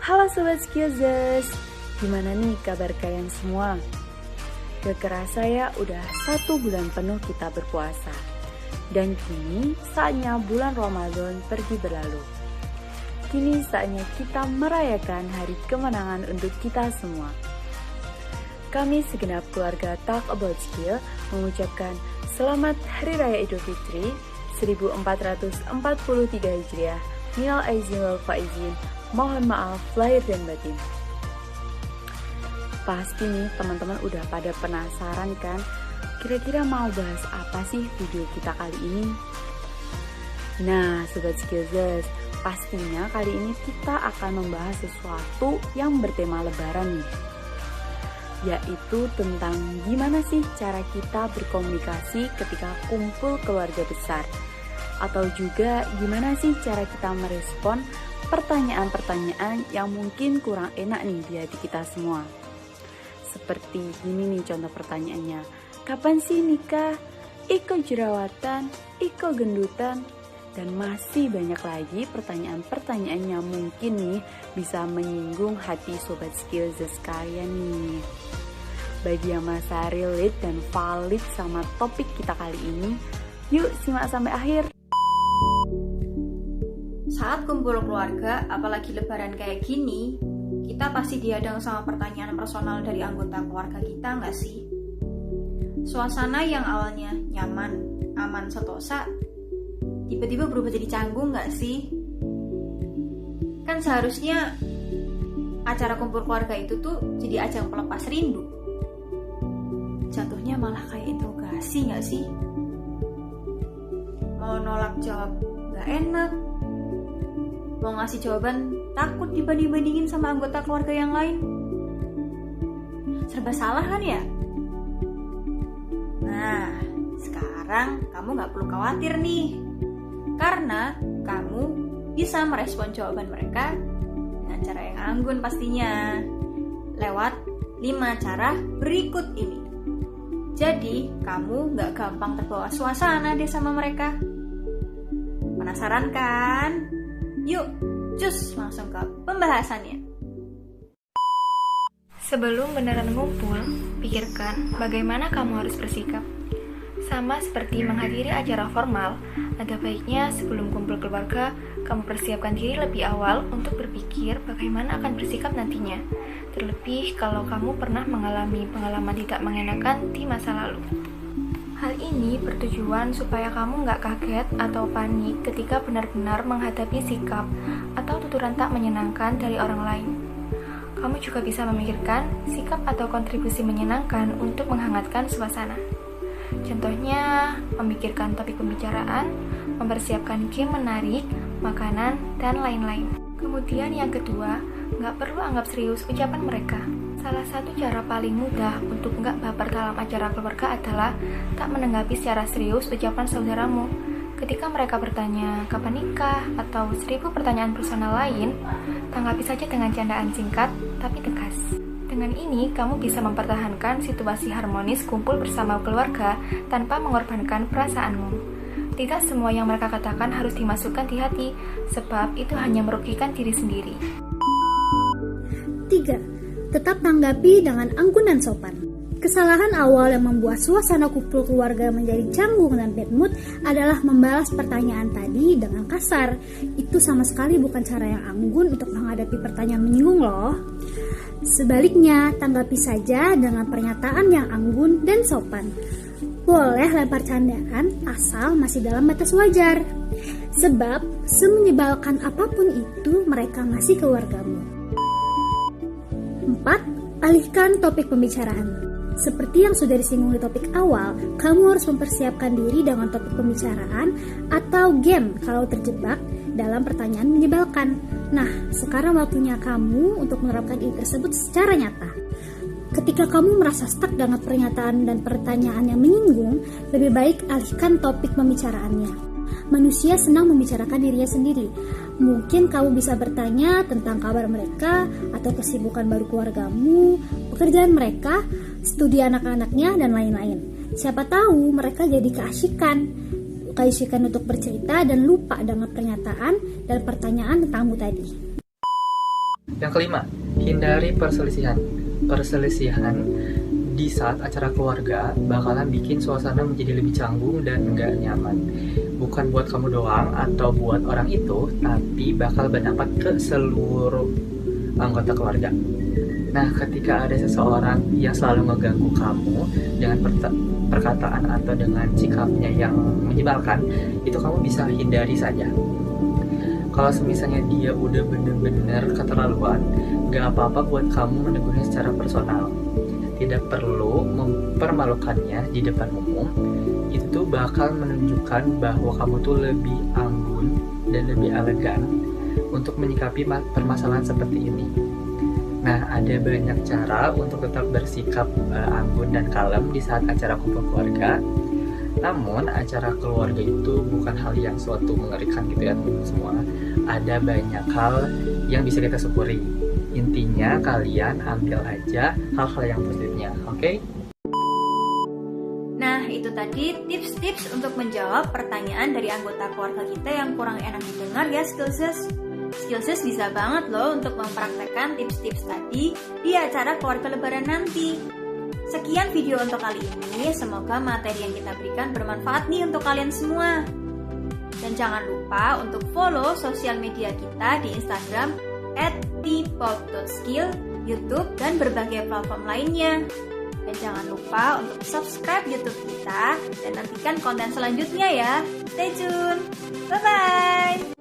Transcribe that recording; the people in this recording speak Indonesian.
Halo Sobat Skillzers, gimana nih kabar kalian semua? Gak kerasa ya udah 1 bulan penuh kita berpuasa. Dan kini saatnya bulan Ramadan pergi berlalu. Kini saatnya kita merayakan hari kemenangan untuk kita semua. Kami segenap keluarga Talk About Skill mengucapkan Selamat Hari Raya Idul Fitri 1443 Hijriah. Minal aizin wal faizin. Mohon maaf lahir dan batin. Pasti nih teman-teman udah pada penasaran kan? Kira-kira mau bahas apa sih video kita kali ini? Nah Sobat Skillzers, pastinya kali ini kita akan membahas sesuatu yang bertema lebaran nih. Yaitu tentang gimana sih cara kita berkomunikasi ketika kumpul keluarga besar. Atau juga gimana sih cara kita merespon pertanyaan-pertanyaan yang mungkin kurang enak nih di hati kita semua. Seperti gini nih contoh pertanyaannya. Kapan sih nikah? Iko jerawatan? Iko gendutan? Dan masih banyak lagi pertanyaan-pertanyaan yang mungkin nih bisa menyinggung hati Sobat Skillzers sekalian nih. Bagi yang merasa relate dan valid sama topik kita kali ini, yuk simak sampai akhir. Saat kumpul keluarga, apalagi lebaran kayak gini, kita pasti dihadang sama pertanyaan personal dari anggota keluarga kita nggak sih? Suasana yang awalnya nyaman, aman, sentosa, tiba-tiba berubah jadi canggung nggak sih? Kan seharusnya acara kumpul keluarga itu tuh jadi ajang pelepas rindu. Jatuhnya malah kayak interogasi nggak sih? Mau nolak jawab nggak enak, mau ngasih jawaban takut dibanding-bandingin sama anggota keluarga yang lain. Serba salah kan ya? Nah, sekarang kamu gak perlu khawatir nih. Karena kamu bisa merespon jawaban mereka dengan cara yang anggun pastinya. Lewat 5 cara berikut ini. Jadi, kamu gak gampang terbawa suasana deh sama mereka. Penasaran kan? Yuk, cus langsung ke pembahasannya. Sebelum beneran ngumpul, pikirkan bagaimana kamu harus bersikap. Sama seperti menghadiri acara formal, ada baiknya sebelum kumpul keluarga, kamu persiapkan diri lebih awal untuk berpikir bagaimana akan bersikap nantinya. Terlebih kalau kamu pernah mengalami pengalaman tidak mengenakan di masa lalu. Hal ini bertujuan supaya kamu nggak kaget atau panik ketika benar-benar menghadapi sikap atau tuturan tak menyenangkan dari orang lain. Kamu juga bisa memikirkan sikap atau kontribusi menyenangkan untuk menghangatkan suasana. Contohnya, memikirkan topik pembicaraan, mempersiapkan game menarik, makanan, dan lain-lain. Kemudian yang kedua, nggak perlu anggap serius ucapan mereka. Salah satu cara paling mudah untuk nggak baper dalam acara keluarga adalah tak menanggapi secara serius ucapan saudaramu. Ketika mereka bertanya kapan nikah atau 1000 pertanyaan personal lain, tanggapi saja dengan candaan singkat tapi tegas. Dengan ini, kamu bisa mempertahankan situasi harmonis kumpul bersama keluarga tanpa mengorbankan perasaanmu. Tidak semua yang mereka katakan harus dimasukkan di hati, sebab itu hanya merugikan diri sendiri. 3. Tetap tanggapi dengan anggun dan sopan. Kesalahan awal yang membuat suasana kumpul keluarga menjadi canggung dan bad mood adalah membalas pertanyaan tadi dengan kasar. Itu sama sekali bukan cara yang anggun untuk menghadapi pertanyaan menyinggung loh. Sebaliknya, tanggapi saja dengan pernyataan yang anggun dan sopan. Boleh lempar candaan asal masih dalam batas wajar. Sebab, semenyebalkan apapun itu, mereka masih keluargamu. 4. Alihkan topik pembicaraan. Seperti yang sudah disinggung di topik awal, kamu harus mempersiapkan diri dengan topik pembicaraan atau game kalau terjebak dalam pertanyaan menyebalkan. Nah, sekarang waktunya kamu untuk menerapkan ini tersebut secara nyata. Ketika kamu merasa stuck dengan pernyataan dan pertanyaan yang menyinggung, lebih baik alihkan topik pembicaraannya. Manusia senang membicarakan dirinya sendiri. Mungkin kamu bisa bertanya tentang kabar mereka atau kesibukan baru keluargamu, pekerjaan mereka, studi anak-anaknya, dan lain-lain. Siapa tahu mereka jadi keasikan untuk bercerita dan lupa dengan pernyataan dan pertanyaan tentangmu tadi. Yang kelima, hindari perselisihan. Perselisihan di saat acara keluarga bakalan bikin suasana menjadi lebih canggung dan nggak nyaman. Bukan buat kamu doang atau buat orang itu, tapi bakal berdampak ke seluruh anggota keluarga. Nah, ketika ada seseorang yang selalu mengganggu kamu dengan perkataan atau dengan sikapnya yang menyebalkan, itu kamu bisa hindari saja. Kalau misalnya dia udah bener-bener keterlaluan, gak apa-apa buat kamu menegurnya secara personal. Tidak perlu mempermalukannya di depan umum. Itu bakal menunjukkan bahwa kamu tuh lebih anggun dan lebih elegan untuk menyikapi permasalahan seperti ini. Nah, ada banyak cara untuk tetap bersikap anggun dan kalem di saat acara kumpul keluarga. Namun, acara keluarga itu bukan hal yang suatu mengerikan gitu ya semua. Ada banyak hal yang bisa kita syukuri. Intinya kalian ambil aja hal-hal yang positifnya, oke? Nah, itu tadi tips-tips untuk menjawab pertanyaan dari anggota keluarga kita yang kurang enak didengar ya, Skillses. Skillses bisa banget loh untuk mempraktekkan tips-tips tadi di acara keluarga lebaran nanti. Sekian video untuk kali ini, semoga materi yang kita berikan bermanfaat nih untuk kalian semua. Dan jangan lupa untuk follow sosial media kita di Instagram @tpop.skill, YouTube, dan berbagai platform lainnya. Dan jangan lupa untuk subscribe YouTube kita dan nantikan konten selanjutnya ya. Stay tune. Bye-bye.